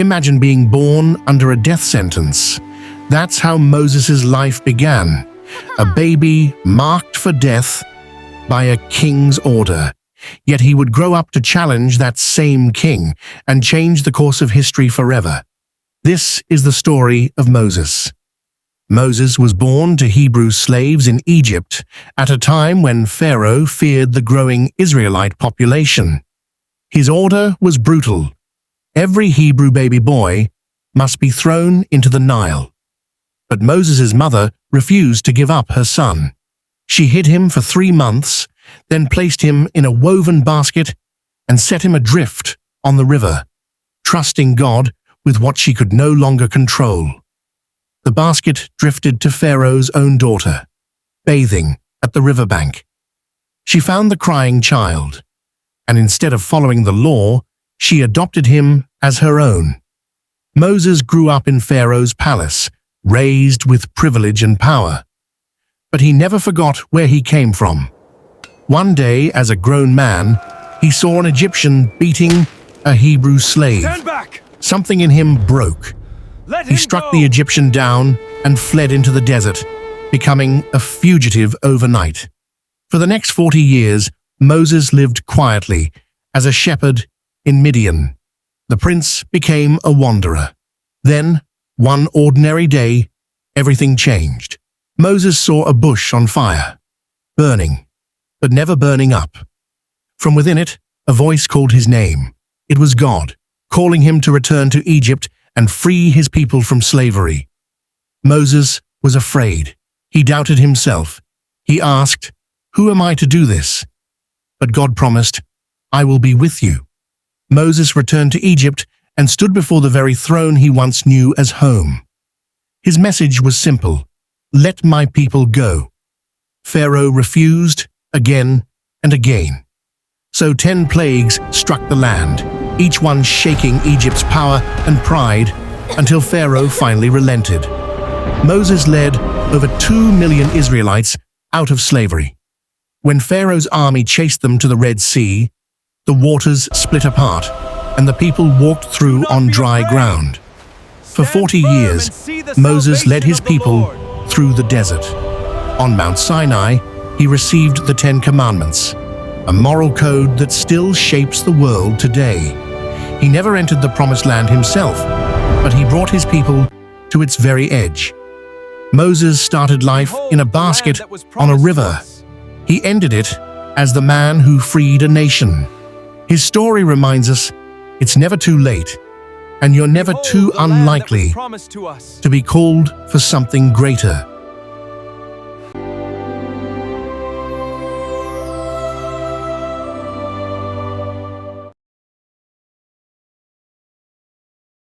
Imagine being born under a death sentence. That's how Moses' life began. A baby marked for death by a king's order. Yet he would grow up to challenge that same king and change the course of history forever. This is the story of Moses. Moses was born to Hebrew slaves in Egypt at a time when Pharaoh feared the growing Israelite population. His order was brutal. Every Hebrew baby boy must be thrown into the Nile. But Moses' mother refused to give up her son. She hid him for 3 months, then placed him in a woven basket and set him adrift on the river, trusting God with what she could no longer control. The basket drifted to Pharaoh's own daughter, bathing at the riverbank. She found the crying child, and instead of following the law, she adopted him as her own. Moses grew up in Pharaoh's palace, raised with privilege and power. But he never forgot where he came from. One day, as a grown man, he saw an Egyptian beating a Hebrew slave. Stand back! Something in him broke. He struck the Egyptian down and fled into the desert, becoming a fugitive overnight. For the next 40 years, Moses lived quietly as a shepherd in Midian. The prince became a wanderer. Then, one ordinary day, everything changed. Moses saw a bush on fire, burning, but never burning up. From within it, a voice called his name. It was God, calling him to return to Egypt and free his people from slavery. Moses was afraid. He doubted himself. He asked, "Who am I to do this?" But God promised, "I will be with you." Moses returned to Egypt and stood before the very throne he once knew as home. His message was simple: "Let my people go." Pharaoh refused again and again. So 10 plagues struck the land, each one shaking Egypt's power and pride, until Pharaoh finally relented. Moses led over 2 million Israelites out of slavery. When Pharaoh's army chased them to the Red Sea, the waters split apart, and the people walked through on dry ground. For 40 years, Moses led his people through the desert. On Mount Sinai, he received the 10 Commandments, a moral code that still shapes the world today. He never entered the Promised Land himself, but he brought his people to its very edge. Moses started life in a basket on a river. He ended it as the man who freed a nation. His story reminds us it's never too late, and you're never too unlikely to be called for something greater.